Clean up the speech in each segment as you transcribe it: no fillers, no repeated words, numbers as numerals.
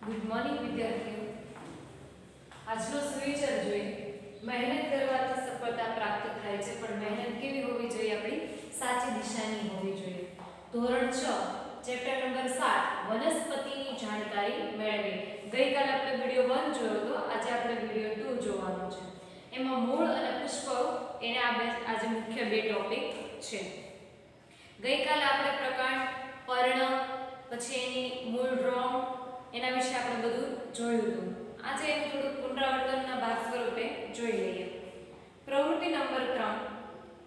Good morning વિદ્યાર્થીઓ. આજનો સુવિચાર જોઈએ. મહેનત કરવાથી સફળતા પ્રાપ્ત થાય છે, પણ મહેનત કેવી હોવી જોઈએ? આપણી સાચી દિશાની હોવી જોઈએ. ધોરણ 6 ચેપ્ટર નંબર 7 વનસ્પતિની જાણકારી મેળવી. ગઈકાલે આપણે વિડિયો 1 જોયો હતો, આજે આપણે વિડિયો 2 જોવાનો છે. એમાં મૂળ અને પુષ્પ એને આજે મુખ્ય બે ટોપિક છે. ગઈકાલે આપણે પ્રકાંડ, પર્ણ, પછી એની મૂળ રોમ એના વિશે આપણે બધું જોયું હતું. આજે એનું થોડું પુનરાવર્તનના ભાગ સ્વરૂપે જોઈ લઈએ. પ્રવૃત્તિ નંબર 3.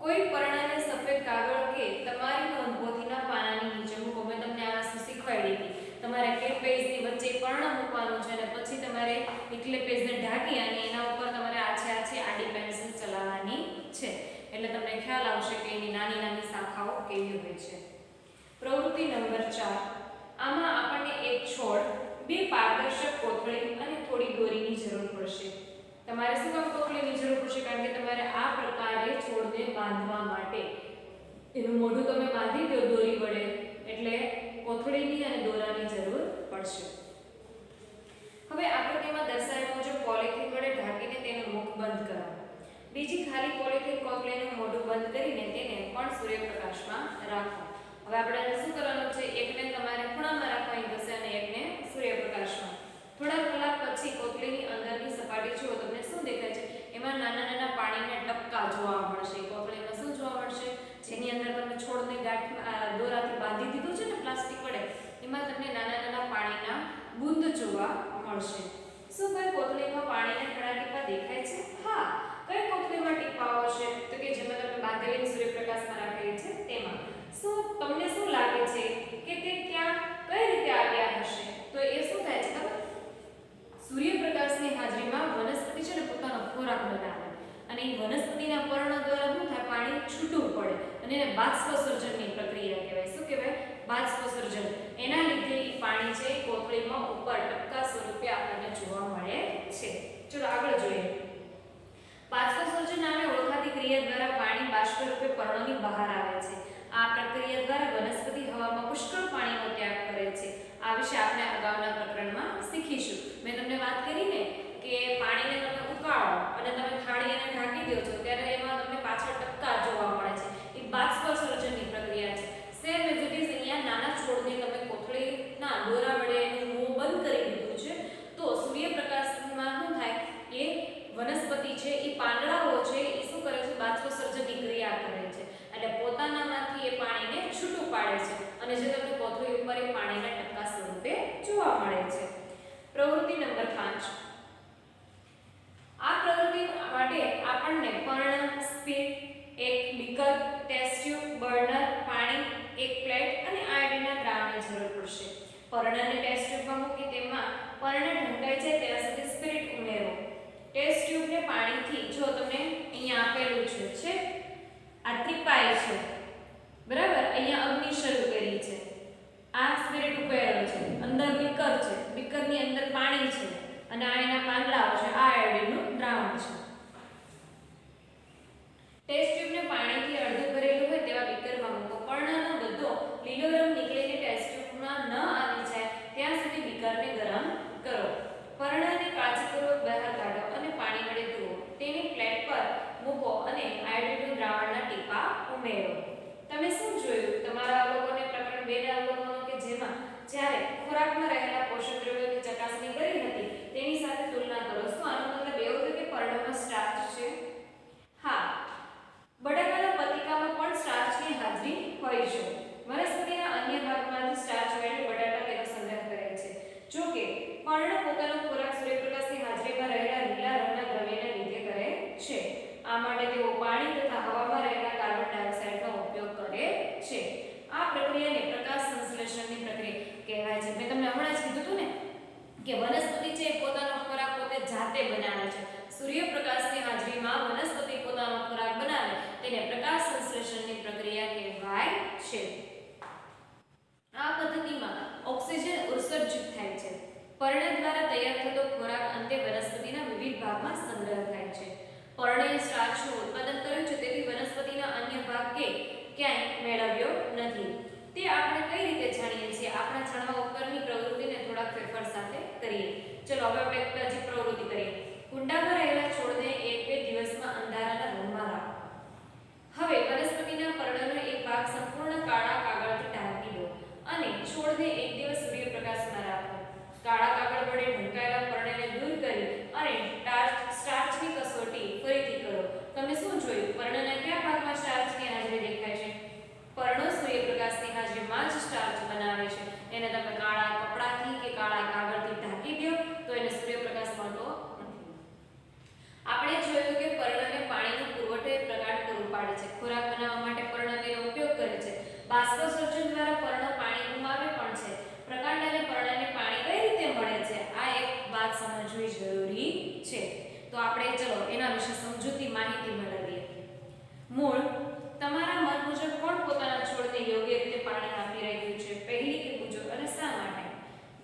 કોઈ પર્ણને સફેદ કાગળ કે તમારી નોંધપોથીના પાનાની નીચે મૂકો. મેં તમને આ વસ્તુ શીખવાડી હતી. તમારે કે પેજની વચ્ચે પર્ણ મૂકવાનું છે અને પછી તમારે એકલે પેજને ઢાંકી અને એના ઉપર તમારે આછે આડી પેન્સિલ ચલાવવાની છે. એટલે તમને ખ્યાલ આવશે કે એની નાની નાની શાખાઓ કેવી હોય છે. પ્રવૃત્તિ નંબર 4. આમાં આપણને એક છોડ, બે પારદર્શક કોથળી અને થોડી દોરીની જરૂર પડશે. તમારે શું કામ કોથળીની જરૂર પડશે? કારણ કે તમારે આ પ્રકારે છોડને બાંધવા માટે એનું મોઢું તમે બાંધી દો દોરી વડે, એટલે કોથળીની અને દોરાની જરૂર પડશે. હવે આકૃતિમાં દર્શાવ્યા મુજબ પોલિથીન વડે ઢાંકીને તેનું મુખ બંધ કરો. બીજી ખાલી પોલિથીન કોથળીનું મોઢું બંધ કરીને તેને પણ સૂર્યપ્રકાશમાં રાખો. હવે આપણે શું કરવાનું છે? એકને તમારે ખૂણામાં રાખવાની થશે અને એકને સૂર્યપ્રકાશમાં. થોડા કલાક પછી કોથળીની અંદરની સપાટી જુઓ. તમને શું દેખાય છે? એમાં નાના નાના પાણીના ટપકા જોવા મળશે. કોથળીમાં શું જોવા મળશે? જેની અંદર તમે છોડને ગાંઠ દોરાથી બાંધી દીધું છે ને પ્લાસ્ટિક વડે, એમાં તમને નાના નાના પાણીના બૂંદ જોવા મળશે. શું કોઈ કોથળીમાં પાણીના થોડા ટીપા દેખાય છે? હા. કઈ કોથળીમાં ટીપાઓ છે? તો કે જેમાં તમે બાંધેલી સૂર્યપ્રકાશમાં રાખેલી છે તેમાં. તમને શું લાગે છે કે તે ક્યાં કઈ રીતે આવ્યા હશે? તો એ શું થાય છે ખબર? સૂર્યપ્રકાશની હાજરીમાં વનસ્પતિ છે ને પોતાનો ખોરાક બનાવે અને એ વનસ્પતિના પર્ણ દ્વારા શું થાય? પાણી છૂટું પડે અને એને બાષ્પસર્જનની પ્રક્રિયા કહેવાય. શું કહેવાય? બાષ્પસર્જન. એના લીધે એ પાણી છે કોથળીમાં ઉપર ટપકા સ્વરૂપે આપણને જોવા મળે છે. ચલો આગળ જોઈએ. બાષ્પસર્જન નામે ઓળખાતી ક્રિયા દ્વારા પાણી બાષ્પ રૂપે પર્ણની બહાર આવે છે. આ પ્રક્રિયા દ્વારા વનસ્પતિ હવામાં પુષ્કળ પાણીનો ત્યાગ કરે છે. આ વિશે આપણે અગાઉના પ્રકરણમાં શીખીશું. મેં તમને વાત કરી ને કે પાણીને તમે ઉકાળો અને તમે થાળી એને ઢાંકી દો છો ત્યારે એમાં તમને પાછળ ટપકા જોવા મળે છે. એ બાષ્પસર્જનની પ્રક્રિયા છે. સેમ એઝ ઇટ ઇઝ અહીંયા નાના છોડને તમે કોથળીના દોરા વડે એનું મોં બંધ કરી દીધું છે, તો સૂર્યપ્રકાશમાં શું થાય? એ વનસ્પતિ છે, એ પાંદડાઓ છે, એ શું કરે છે? બાષ્પસર્જનની ક્રિયા કરે છે. એટલે પોતાનામાંથી એ પાણીને છૂટું પાડે છે અને જે તમને કોથળી ઉપર એ પાણીના ટપકા સ્વરૂપે જોવા મળે છે. પ્રવૃત્તિ નંબર 5. આ પ્રવૃત્તિ માટે આપણને પર્ણ, સ્પીટ, એક બીકર, ટેસ્ટ ટ્યુબ, બર્નર, પાણી, એક પ્લેટ અને આયોડિનના દ્રાવણની જરૂર પડશે. પર્ણને ટેસ્ટ ટ્યુબમાં મૂકી તેમાં પર્ણ ઢંકાઈ જાય ત્યાં સુધી સ્પિરિટ ઉમેરો. ટેસ્ટ ટ્યુબને પાણીથી, જો તમને અહીંયા આપેલું છે આ ત્રિપાઈ છે, બરાબર? અહીંયા અગ્નિ શરૂ કરી છે, આ સ્પિરિટ ઉમેરેલો છે, અંદર બીકર છે, બીકરની અંદર પાણી છે અને આ એના પાંદડાઓ છે, આ આયોડિનનું દ્રાવણ છે. ટેસ્ટ ટ્યુબને પાણીથી અડધું ભરેલું હોય તેવા બીકરમાં મૂકો. પર્ણનો બધો લીલો રંગ નીકળીને ટેસ્ટ ટ્યુબમાં ન આવી જાય ત્યાં સુધી બીકરને ગરમ કરો. પર્ણને કાળજીપૂર્વક બહાર કાઢો અને પાણી વડે ધોવો. તેની પ્લેટ પર મૂકો અને આયોડિનનું દ્રાવણના ટીપા ઉમેરો. તમે શું જોયું? તમારા અવલોકને પ્રકરણ 2 ના અવલોકનો કે જેમાં જ્યારે ખોરાકમાં રહેલા પોષક દ્રવ્યોની ચકાસણી કરી હતી તેની સાથે તુલના કરો. શું આનો મતલબ એવો છે કે પર્ણમાં સ્ટાર્ચ છે? હા. બટાકાના પતિકામાં પણ સ્ટાર્ચની હાજરી હોય છે. વનસ્પતિના અન્ય ભાગમાંથી સ્ટાર્ચ મેળવી બટાટા તેનો સંગ્રહ કરે છે. જો કે પર્ણ પોતાનો ખોરાક સૂર્યપ્રકાશની હાજરીમાં રહેલા લીલા રંગના દ્રવ્યને લીધે કરે છે. આ માટે તેઓ પાણી તથા હવામાં રહેલા કાર્બન ડાયોક્સાઇડનો ઉપયોગ કરે છે. આ પ્રક્રિયાને પ્રકાશ સંશ્લેષણની પ્રક્રિયા કહેવાય છે. મેં તમને હમણાં જ કીધું હતું ને કે વનસ્પતિ છે પોતાનો ખોરાક પોતે જાતે બનાવે છે. સૂર્યપ્રકાશની હાજરીમાં વનસ્પતિ પોતાનો ખોરાક બનાવે તેને પ્રકાશ સંશ્લેષણની પ્રક્રિયા કહેવાય છે. આ પદ્ધતિમાં ઓક્સિજન ઉત્સર્જિત થાય છે. પર્ણ દ્વારા તૈયાર થતો ખોરાક અંતે વનસ્પતિના વિવિધ ભાગમાં સંગ્રહ થાય છે. પર્ણએ સ્ટાર્ચનું ઉત્પાદન કર્યું છે, તેથી વનસ્પતિના અન્ય ભાગ કે ક્યાંય મેળવ્યો નથી. તે આપણે કઈ રીતે જાણીએ છીએ? આપણા જાણવા ઉપરની પ્રવૃત્તિને થોડા ફેરફાર સાથે કરીએ. ચલો હવે આપણે એક હજી પ્રવૃત્તિ કરીએ. કુંડામાં રહેલા છોડને 1-2 દિવસમાં અંધારાના રૂમમાં રાખો. હવે વનસ્પતિના પર્ણનો એક ભાગ સંપૂર્ણ કાળા કાગળથી ઢાંકી દો અને છોડને 1 દિવસ સૂર્યપ્રકાશમાં રાખો. કાળા કાગળ વડે ઢંકાયેલા પર્ણને દૂર કરી અને સ્ટાર્ચની કસોટી ફરીથી કરો. તમે શું જોયું? પર્ણના કયા ભાગમાં સ્ટાર્ચની હાજરી દેખાય છે? પર્ણો સૂર્યપ્રકાશની હાજરીમાં જ સ્ટાર્ચ બનાવે છે. એને તમે કાળા કપડાથી કે કાળા કાગળથી ઢાંકી દો તો એને સૂર્યપ્રકાશ મળતો નથી. આપણે જોયું કે પર્ણને પાણીનો પુરવઠો એક પ્રકાર પૂરું પાડે છે. ખોરાક બનાવવા માટે પર્ણ તેનો ઉપયોગ કરે છે. બાષ્પસર્જન દ્વારા પર્ણ પાણી ગુમાવે પણ છે. પ્રકાંડ અને પર્ણને પાણી કઈ રીતે મળે છે? આ એક વાત સમજવી જરૂરી છે. તો આપણે ચલો એના વિશે સમજૂતી માહિતી મેળવીએ. મૂળ તમારા મત મુજબ કોણ પોતાના છોડને યોગ્ય રીતે પાણી આપી રહ્યું છે? પહેલી કે બીજો અને શા માટે?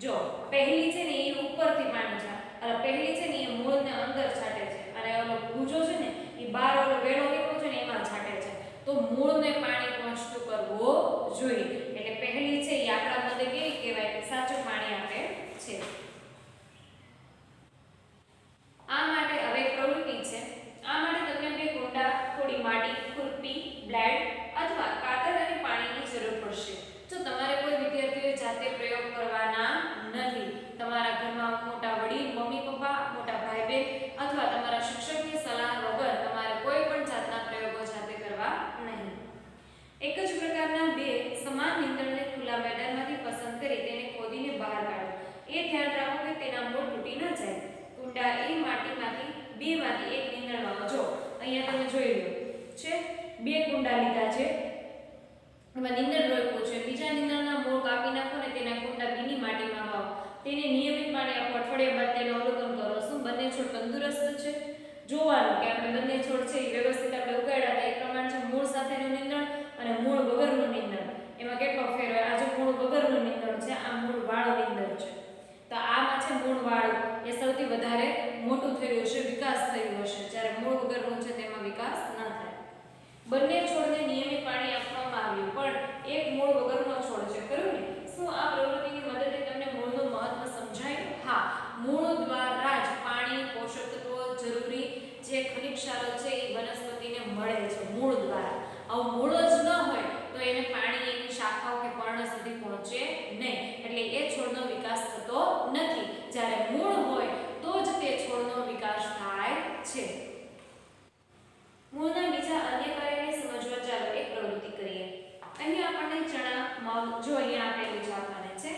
જો પહેલી છે ને એ ઉપરથી પાણી છાંટે, પહેલી છે ને એ મૂળને અંદર છાંટે છે અને ઓલો બીજો છે ને એ બહાર ઓલો વેલો નીકળ્યો છે ને એમાં છાંટે છે. તો મૂળને પાણી પહોંચતું કરવું જોઈએ. એટલે પહેલી છે એ આપણા મતે કેવી કહેવાય કે સાચું પાણી આપે છે. આ માટે હવે પ્રવૃત્તિ છે. આ માટે તમને બે કુંડા, થોડી માટી, ખુરપી, બ્લેડ અથવા કાતર અને પાણીની જરૂર પડશે. જો તમારે કોઈ વિદ્યાર્થીઓએ જાતે પ્રયોગ કરવાના નથી, તમારા ઘરમાં મોટા વડીલ, મમ્મી પપ્પા, મોટા ભાઈ બહેન અથવા તમારા શિક્ષકની સલાહ વગર તમારે કોઈ પણ જાતના પ્રયોગો જાતે કરવા નહીં. એક જ પ્રકારના બે સમાન નીંદણને ખુલ્લા મેદાનમાંથી પસંદ કરી તેને ખોદીને બહાર કાઢો. એ ધ્યાન રાખો કે તેના મૂળ તૂટી ન જાય. કુંડા એ માટીમાંથી બેમાંથી એક નીંદણમાં જો અહીંયા તમે જોઈ લો છે બે કુંડા લીધા છે, એમાં નીંદણ રોપ્યું છે. બીજા નીંદણના મૂળ કાપી નાખો ને તેના કુંડા બીની માટીમાં વાવો. તેને નિયમિત પાણી આપો. અઠવાડિયા બાદ તેનું અવલોકન કરો. શું બંને છોડ તંદુરસ્ત છે? જોવાનું કે આપણે બંને છોડ છે એ વ્યવસ્થિત આપણે ઉગાડ્યા હતા એ પ્રમાણે છે. મૂળ સાથેનું નીંદણ અને મૂળ વગરનું નીંદણ એમાં કેટલો ફેર હોય? આ જો મૂળ વગરનું નીંદણ છે, આ મૂળ વાળું નીંદણ છે. તો આમાં છે મૂળ વાળું એ સૌથી વધારે મોટું થયું હશે, વિકાસ થયો હશે, જ્યારે મૂળ વગરનું છે તેમાં વિકાસ ન થાય. બંને છોડને નિયમિત પાણી આપવામાં આવ્યું પણ એક મૂળ વગરનો છોડ છે, ખરું ને? શું આ પ્રવૃત્તિની મદદથી તમને મૂળનું મહત્વ સમજાયું? હા, મૂળ દ્વારા જ પાણી, પોષક તત્વો, જરૂરી જે ખનિજ ક્ષારો છે એ વનસ્પતિને મળે છે મૂળ દ્વારા. આવું મૂળ જ ન હોય તો એને પાણી એની શાખાઓ કે પર્ણ સુધી પહોંચે નહીં, એટલે એ છોડનો વિકાસ થતો નથી. જ્યારે મૂળ હોય તો જ તે છોડનો વિકાસ થાય છે. મૂળના બીજા અન્ય કાર્યને સમજવા ચાલો એક પ્રવૃત્તિ કરીએ. અહીં આપણને ચણા, મગ જો અહીંયા આપેલું છે આપણને છે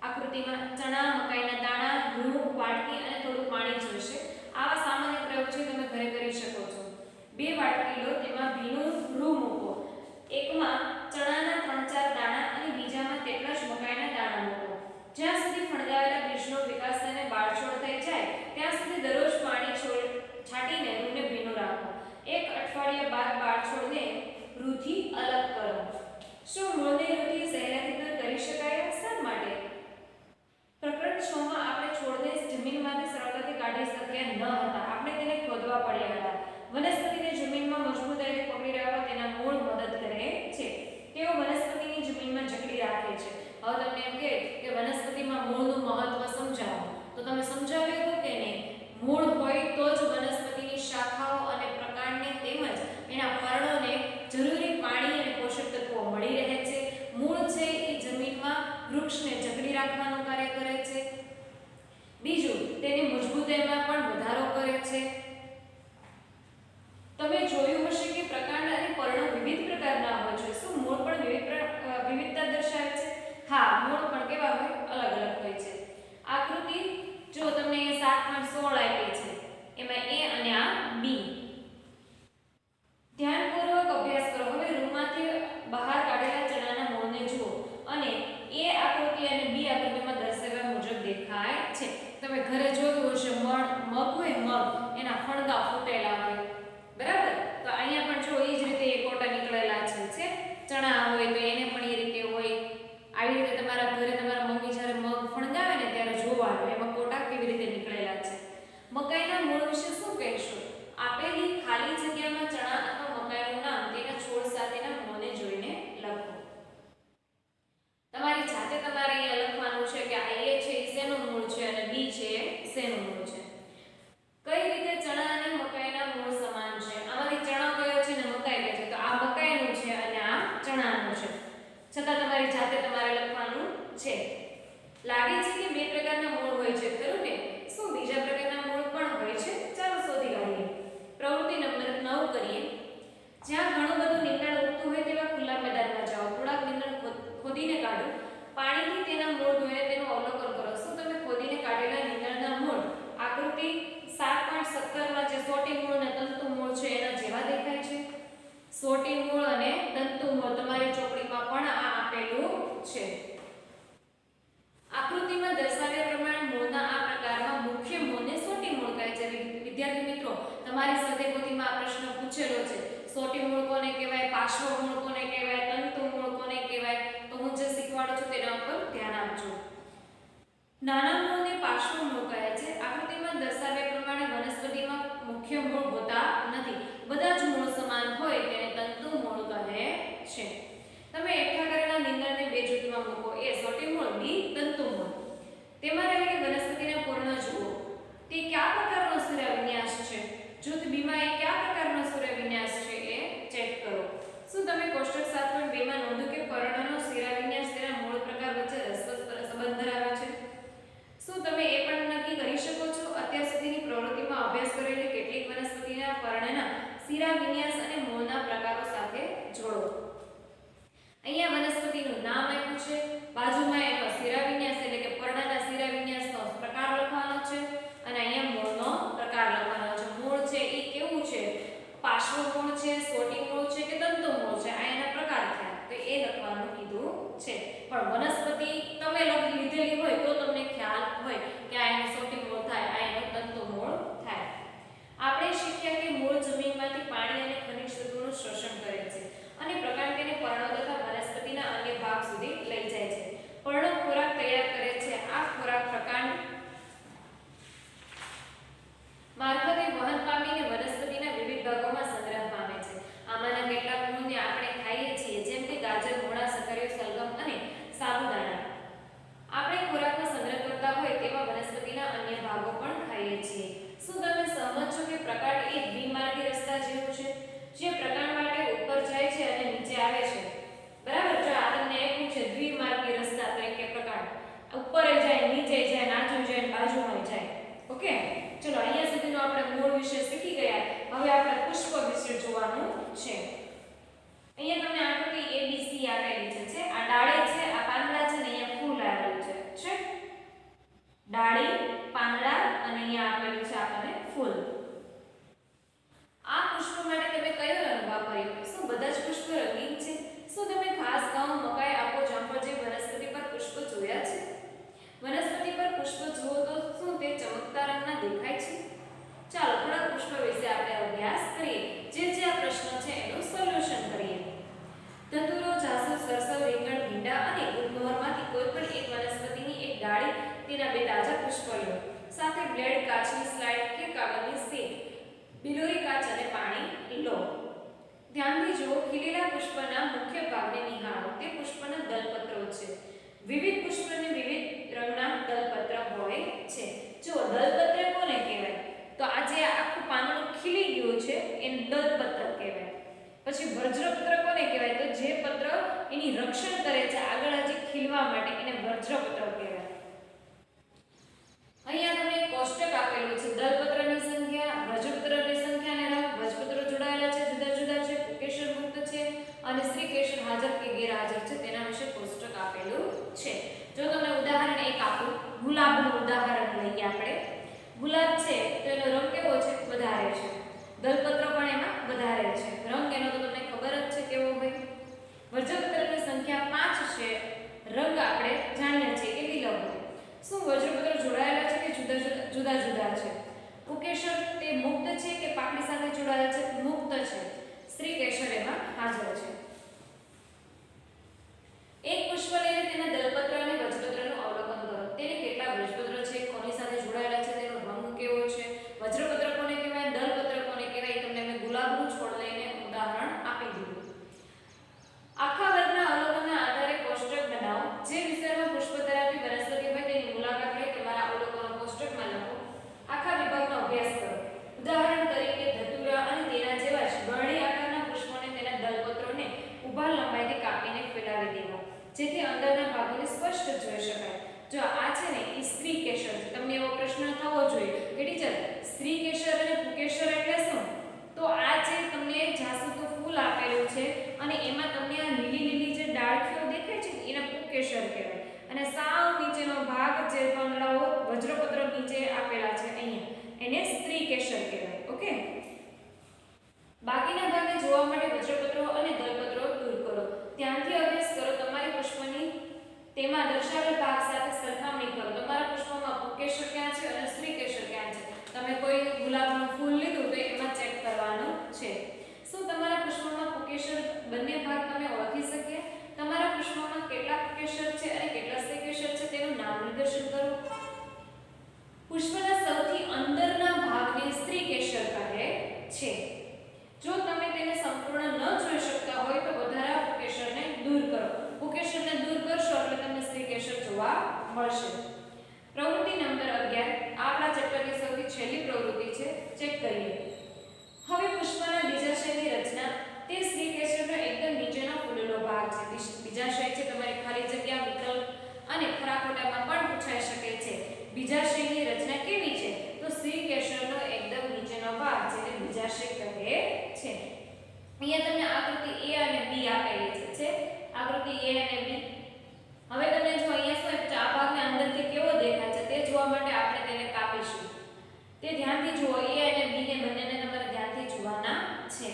આકૃતિમાં ચણા, મકાઈના દાણા, રૂ, વાટકી અને થોડું પાણી જોઈશે. આવા સામાન્ય પ્રયોગ છે તમે ઘરે કરી શકો છો. 2 વાટકી લો, તેમાં ભીનું રૂ મૂકો. એકમાં ચણાના 3-4 દાણા અને બીજામાં તેટલા જ મકાઈના દાણા મૂકો. જ્યાં સુધી ફણગાવેલા બીજનો વિકાસ થઈને બાળછોડ થઈ જાય ત્યાં સુધી દરરોજ પાણી છાંટીને રૂને ભીનું રાખો. 1 અઠવાડિયા બાદ બાળછોડને રૂથી અલગ કરો. શું મૂળને રૂથી સહેલાઈથી દૂર કરી શકાય? શા માટે? પ્રકરણ 6 માં આપણે છોડને જમીનમાંથી સરળતાથી કાઢી શક્યા ન હતા. આપણે તેને ખોદવા પડ્યા હતા. વનસ્પતિને જમીનમાં મજબૂતાઈથી પકડી રાખવા તેના મૂળ મદદ કરે છે. તેઓ વનસ્પતિની જમીનમાં જકડી રાખે છે. હવે તમને એમ કહે કે વનસ્પતિમાં મૂળનું મહત્વ સમજાવો, તો તમે સમજાવ્યું હતું કે નહીં? મૂળ હોય તો જ વનસ્પતિની શાખાઓ અને પ્રકાંડને તેમજ એના પર્ણોને જરૂરી પાણી અને પોષક તત્વો મળી રહે છે. મૂળ છે એ જમીનમાં વૃક્ષને જકડી રાખવાનું કાર્ય કરે છે. બીજું, તેની મજબૂતાઈમાં પણ વધારો કરે છે. તમે જોયું હશે કે પ્રકાંડ અને પર્ણો વિવિધ પ્રકારના હોય છે. શું મૂળ પણ વિવિધતા દર્શાવે છે? હા, મૂળ પણ કેવા હોય? અલગ અલગ હોય છે. આકૃતિ જો તમને 7.16 આપી છે, એમાં A અને આ B. ધ્યાનપૂર્વક અભ્યાસ કરો. હવે રૂમાંથી બહાર કાઢેલા ચણાના મૂળને જુઓ અને A આકૃતિ અને B આકૃતિમાં દર્શાવ્યા મુજબ દેખાય છે. તમે ઘરે જોયું હશે મગ હોય, મગ એના ફણગા ફૂટેલા હોય, બરાબર? તો અહીંયા પણ જો એ જ રીતે એક કોટા નીકળેલા છે. ચણા હોય તો એને પણ એ રીતે હોય. આવી રીતે તમારા ઘરે તમારા મમ્મી જ્યારે મગ ફણગાવે ને ત્યારે જોવાનું એમાં કોટા કેવી રીતે નીકળેલા છે. મકાઈના મૂળ વિશે શું કહેશો? આપેલી ખાલી જગ્યામાં ચણા અથવા મકાઈનું નામ તેના છોડ સાથેના મૂળને જોઈને લખો. તમારી જાતે તમારે અહીંયા લખવાનું છે કે આ A છે એ શેનું મૂળ છે અને B છે લાગે છે કે બે પ્રકારના મૂળ હોય છે, ખરું ને? શું બીજા પ્રકારના મૂળ પણ હોય છે? ચાલો શોધી કાઢીએ. પ્રવૃત્તિ નંબર 9 કરીએ. જ્યાં ઘણું બધું નીંદણ ઉગતું હોય તેવા ખુલ્લા મેદાનમાં જાઓ. થોડાક નીંદણ ખોદીને કાઢો. પાણીથી તેના મૂળ ધોઈને તેનું અવલોકન કરો. શું તમે ખોદીને કાઢેલા નીંદણના મૂળ આકૃતિ 7.17 માં જે સોટી મૂળ અને તંતુ મૂળ છે એના જેવા દેખાય છે? સોટી મૂળ અને તંતુ મૂળ તમારી ચોપડીમાં પણ આ આપેલું છે. આકૃતિમાં દર્શાવ્યા પ્રમાણે મૂળના આ પ્રકારમાં મુખ્ય મૂળને સોટી મૂળ કહે છે. વિદ્યાર્થી મિત્રો, તમારી સાથે પોથીમાં આ પ્રશ્ન પૂછેલો છે. સોટી મૂળ કોને કહેવાય, પાર્શ્વ મૂળ કોને કહેવાય, તંતુ મૂળ કોને કહેવાય? તો હું જે શીખવાડું છું તેના ઉપર ધ્યાન આપજો. નાના મૂળને પાર્શ્વ મૂળ કહે છે. આકૃતિમાં દર્શાવ્યા પ્રમાણે વનસ્પતિમાં મુખ્ય મૂળ હોતા નથી. બધા જ મૂળ સમાન હોય તેને તંતુ મૂળ કહે છે. તમે એકઠા કરેલા નીંદણને બે જૂથમાં મૂકો. એ સોટી મૂળ, બી તંતુ મૂળ. તેમાં રહેલી વનસ્પતિના પૂર્ણ જુઓ. તે કયા પ્રકારનો સૂર્યવિન્યાસ છે? જૂથ બી માં એ કયા પ્રકારનો સૂર્યવિન્યાસ છે એ ચેક કરો. શું તમે કોષ્ટક 7.2 માં નોંધ્યું કે પર્ણનો સૂર્યવિન્યાસ તેના મૂળ પ્રકાર વચ્ચે રસપ્રદ સંબંધ ધરાવે છે? શું તમે એ પણ નક્કી કરી શકો છો અત્યાર સુધીની પ્રવૃત્તિમાં અભ્યાસ કરેલી કેટલીક વનસ્પતિના પર્ણના શિરાવિન્યાસ અને મૂળના પ્રકારો સાથે જોડો? અહીંયા વનસ્પતિનું નામ આપ્યું છે, બાજુમાં એનો શિરાવિન્યાસ એટલે કે પર્ણના શિરાવિન્યાસનો પ્રકાર લખવાનો છે અને અહીંયા મૂળનો પ્રકાર લખવાનો છે. મૂળ છે એ કેવું છે? પાર્શ્વ મૂળ છે, સોટી મૂળ છે કે તંતુ મૂળ છે? આ એના પ્રકાર થયા, તો એ લખવાનું કીધું છે. પણ વનસ્પતિ તમે લીધેલી હોય તો તમને ખ્યાલ હોય કે આ એનું સોટી મૂળ થાય, આ એનું તંતુ મૂળ થાય. આપણે શીખ્યા કે મૂળ જમીનમાંથી પાણી અને ખનિજ તત્વોનું શોષણ કરે છે અને પ્રકાંડ તેને પર્ણો તથા વનસ્પતિના અન્ય ભાગ સુધી લઈ જાય છે. પર્ણો ખોરાક તૈયાર કરે છે. આ ખોરાક પ્રકાંડ મારફતે વહન પામીને વનસ્પતિના વિવિધ ભાગોમાં સંગ્રહ પામે છે. આમાંના કેટલાક મૂળને આપણે ખાઈએ છીએ, જેમ કે ગાજર, મૂળા, સક્કરિયું, સલગમ અને સાબુદાણા. આપણે ખોરાકનો સંગ્રહ કરતા હોય તેવા વનસ્પતિના અન્ય ભાગો પણ ખાઈએ છીએ. શું તમે સહમત છો કે પ્રકાંડ એક દ્વિમાર્ગી રસ્તા જેવું છે, જે પ્રકાંડ માટે ઉપર જાય છે અને નીચે આવે છે? બરાબર. જો આ તમને એ પૂછે દ્વિમાર્ગી રસ્તા તો કે પ્રકાંડ ઉપર જાય, નીચે જાય, નાજુ જાય, બાજુમાં જાય. ઓકે, ચલો અહીંયા સુધીનું આપણે મૂળ વિશે શીખી ગયા. હવે આપણે પુષ્પ વિશે જોવાનું છે. અહીંયા તમને આકૃતિ ABC આપેલી છે. આ ડાળી છે, આ પાંદડા છે અને અહીંયા ફૂલ આવેલું છે. ડાળી, પાંદડા અને અહીંયા આપેલું છે આપણને ફૂલ. આ પુષ્પ માટે તમે કયો રંગ વાપર્યો? શું બધા જ પુષ્પ રંગીન છે? શું તમે ઘાસ, ઘઉં, મકાઈ, આંબો, જામફળ જે વનસ્પતિ પર પુષ્પ જોયા છે? વનસ્પતિ પર પુષ્પ જુઓ તો શું તે ચમકતા રંગના દેખાય છે? ચાલો થોડા પુષ્પ વિશે આપણે અભ્યાસ કરીએ. જે આ પ્રશ્ન છે એનું સોલ્યુશન કરીએ. ધતુરો, જાસૂદ, સરસવ, રીંગણ, ભીંડા અને ગુલમોહરમાંથી કોઈ પણ એક વનસ્પતિની એક ડાળી, તેના બે તાજા પુષ્પ લો. સાથે બ્લેડ, કાચની સ્લાઇડ કે કાગળની શીટ, બિલોરી કાચ અને પાણી લો. ધ્યાનથી જુઓ. ખીલેલા પુષ્પના મુખ્ય ભાગને નિહાળો. તે પુષ્પના દલપત્રો છે. વિવિધ પુષ્પને વિવિધ રંગના દલપત્ર હોય છે. જો દલપત્ર કોને કહેવાય? તો આ જે આખું પાંદડું ખીલી ગયું છે એને દલપત્ર કહેવાય. પછી વજ્રપત્ર કોને કહેવાય? તો જે પત્ર એની રક્ષણ કરે છે આગળ હજી ખીલવા માટે, એને વજ્રપત્ર કહેવાય. અહીંયા તમને કોષ્ટક આપેલું છે. દલપત્રની સંખ્યા, વજ્રપત્રની સંખ્યા અને રંગ. વજ્રપત્રો જોડાયેલા છે, જુદા જુદા છે, પુકેસર મુક્ત છે અને શ્રીકેસર હાજર કે ગેરહાજર છે તેના વિશે કોષ્ટક આપેલું છે. જો તમને ઉદાહરણ એક આપું, ગુલાબનું ઉદાહરણ લઈએ આપણે. ગુલાબ છે તો એનો રંગ કેવો છે? વધારે છે. દલપત્ર પણ એમાં વધારે છે. રંગ એનો તો તમને ખબર જ છે કેવો હોય. વજ્રપત્રની સંખ્યા 5 છે. રંગ આપણે જાણીએ છીએ કે લીલો હોય. શું વજ્રપત્ર જોડાયેલા છે કે જુદા જુદા છે? પુકેસર તે મુક્ત છે કે પાકડી સાથે જોડાયેલ છે? મુક્ત છે. શ્રીકેસર એમાં હાજર છે. એક પુષ્પ લઈને તેના દલપત્ર અને વજ્રપત્રનું અવલોકન કરો. તેને કેટલા વજ્રપત્ર છે, કોની સાથે જોડાયેલા છે, તેનો રંગ કેવો છે, વજ્રપત્ર કોને કહેવાય, દલપત્ર કોને કહેવાય, તમને મેં ગુલાબનું છોડ લઈને ઉદાહરણ આપી દીધું. આખા વર્ગના અવલોકનના આધારે કોષ્ટક બનાવો. જે વિસ્તારમાં પુષ્પ ધરાવતી વનસ્પતિ હોય તેની મુલાકાત લઈ તમારા અવલોકનો કોષ્ટકમાં લખો. આખા વિભાગનો અભ્યાસ કરો. ઉદાહરણ તરીકે ધતુરા અને તેના જેવા જ ગરણી આકારના પુષ્પોને તેના દલપત્રોને ઉભા લંબાઈથી કાપીને ફેલાવી દેવા, જેથી અંદરના ભાગોને સ્પષ્ટ એ સ્ત્રી કેસર છે. તમને એવો પ્રશ્ન થવો જોઈએ કે ટીચર સ્ત્રી કેસર અને પુકેસર એટલે શું? તો આ જે તમને જાસૂતું ફૂલ આપેલું છે અને એમાં તમને આ લીલી લીલી જે ડાળખીઓ દેખાય છે એને પુકેસર કહેવાય. અને સાવ નીચેનો ભાગ જે પાંદડાઓ વજ્રપત્ર નીચે આપેલા છે અહીંયા એને સ્ત્રી કેસર કહેવાય. ઓકે, બાકીના ભાગને જોવા માટે વજ્રપત્રો અને દલપત્રો દૂર કરો. ત્યાંથી અભ્યાસ કરો. તમારી પુષ્પની તેમાં દર્શાવેલ ભાગ સાથે સરખામણી કરો. તમારા પુષ્પમાં પુકેસર ક્યાં છે અને સ્ત્રી કેસર ક્યાં છે? તમે કોઈ ગુલાબનું ફૂલ લીધું તો એમાં ચેક કરવાનું છે. શું તમારા પુષ્પમાં પુકેસર બંને ભાગ તમે ઓળખી શક્યા? તમારા પુષ્પમાં કેટલા પુકેસર છે અને કેટલા સ્ત્રી કેસર છે તેનું નામ નિર્દેશન કરો. પુષ્પના સૌથી અંદરના ભાગને સ્ત્રી કેસર કહે છે. જો તમે તેને સંપૂર્ણ ન જોઈ શકતા હોય તો વધારા પુકેસરને દૂર કરો. પુકેસરને દૂર કરશો એટલે તમને સ્ત્રી કેસર જોવા મળશે. પ્રવૃત્તિ નંબર 11 આપણા ચેપ્ટરની સૌથી છેલ્લી પ્રવૃત્તિ છે. ચેક કરીએ. હવે પુષ્પના બીજાશયની રચના. તે સ્ત્રી કેસરનો એકદમ નીચેનો ફૂલેલો ભાગ છે. બીજાશય છે તમારી ખાલી જગ્યા વિકલ્પ અને ખરા ખોટામાં પણ પૂછાઈ શકે છે. બીજાશયની રચના કેવી છે? તો સ્ત્રી કેસરનો એકદમ નીચેનો ભાગ જેને બીજાશય કહે છે. અહીંયા તમને આકૃતિ A અને B આપેલી છે. આકૃતિ A અને B. હવે તમને જો અહીંયા શું આ ભાગને અંદરથી કેવો દેખાય છે તે જોવા માટે આપણે તેને કાપીશું. તે ધ્યાનથી જુઓ. A અને B ને બંનેને તમારે ધ્યાનથી જોવાના છે.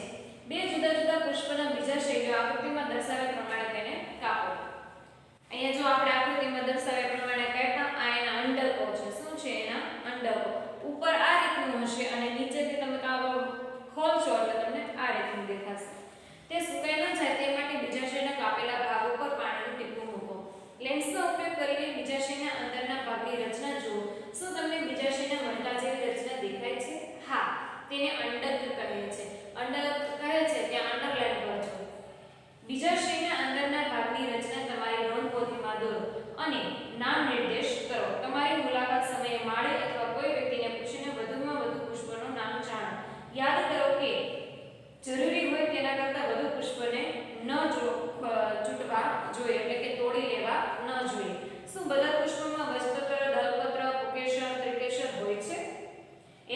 બે જુદા જુદા પુષ્પના બીજાશયને આકૃતિમાં દર્શાવ્યા પ્રમાણે તેને કાપો. અહીંયા જો આપણે આકૃતિમાં દર્શાવ્યા પ્રમાણે કાપ્યા. આ એના અંડકો છે. શું છે? એના અંડકો. ઉપર આ રીતનું હશે અને નીચેથી તમે ખોલશો એટલે તમને આ રીતનું દેખાશે. તે સુકાઈ ન જાય તે માટે બીજાશયના કાપેલા ભાગ ઉપર પાણીનું ટીપું મૂકો. લેન્સનો ઉપયોગ કરીને બીજાશયના અંદરના ભાગની રચના જુઓ. શું તમને બીજાશયના મણકા જેવી રચના દેખાય છે? હા, તેને અંડક કહે છે. અંડક કહે છે ત્યાં અંડરલાઈન કરજો. બીજાશયના અંદરના ભાગની રચના તમારી નોંધપોથીમાં દોરો અને નામ નિર્દેશ કરો. તમારી મુલાકાત સમયે માળે અથવા કોઈ વ્યક્તિને પૂછીને વધુમાં વધુ પુષ્પનું નામ જાણો. યાદ કરો કે જરૂરી હોય તેના કરતાં વધુ પુષ્પને ન ચૂંટવા જોઈએ, એટલે કે તોડી લેવા ન જોઈએ. શું બધા પુષ્પોમાં વજ્રપત્ર, દલપત્ર, પુકેસર, ત્રિકેસર હોય છે?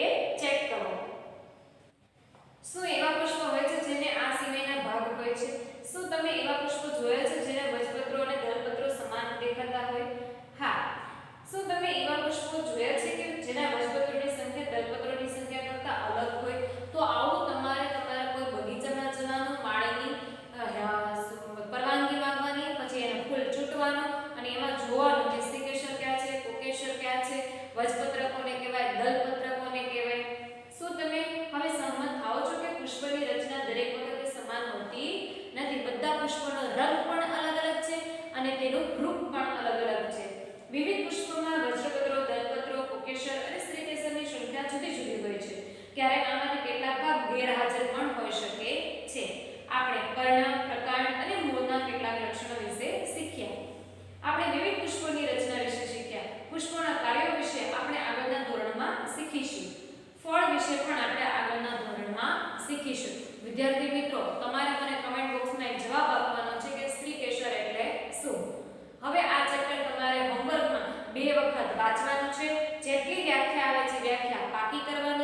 એ ચેક કરો. શું એવા પુષ્પ હોય છે જેને આ સિવાયના ભાગ હોય છે? શું તમે એવા પુષ્પો જોયા છે જેને વજ્રપત્રો અને દલપત્રો સમાન દેખાતા હોય? હા. શું તમે એવા પુષ્પો જોયા છે કે જેના વજ્રપત્રોની સંખ્યા દલપત્રોની સંખ્યા કરતાં અલગ હોય? તો આવું તમારે તમારા કોઈ બગીચામાં જવાનું, માળીની પરવાનગી માંગવાની, પછી એને ફૂલ ચૂંટવાનું અને એમાં જોવાનું કે સ્ત્રી કેસર ક્યાં છે, પુકેસર ક્યાં છે, વજ્રપત્ર કોને કહેવાય, દલપત્ર કોને કહેવાય. શું તમે હવે સહમત થાઓ છો કે પુષ્પની રચના દરેક વખતે સમાન હોતી નથી? બધા પુષ્પોનો રંગ પણ અલગ અલગ છે અને તેનું રૂપ પણ અલગ અલગ છે. વિવિધ પુષ્પોમાં વજ્રપત્રો, દલપત્રો, પુકેસર અને સ્ત્રી કેસરની સંખ્યા જુદી જુદી હોય છે. ક્યારેક આમાંથી કેટલાક ભાગ ગેરહાજર પણ હોઈ શકે છે. આપણે પર્ણ, પ્રકાંડ અને મૂળના કેટલાક લક્ષણો વિશે શીખ્યા. આપણે વિવિધ પુષ્પોની રચના વિશે શીખ્યા. પુષ્પોના કાર્યો વિશે આપણે આગળના ધોરણમાં શીખીશું. ફળ વિશે પણ આપણે આગળના ધોરણમાં શીખીશું. વિદ્યાર્થી મિત્રો, તમારે મને કમેન્ટ બોક્સમાં એક જવાબ આપવાનો છે કે સ્ત્રી કેસર એટલે શું. હવે આ ચેપ્ટર તમારે હોમવર્કમાં 2 વખત વાંચવાનું છે. જેટલી વ્યાખ્યા આવે છે વ્યાખ્યા પાકી કરવાની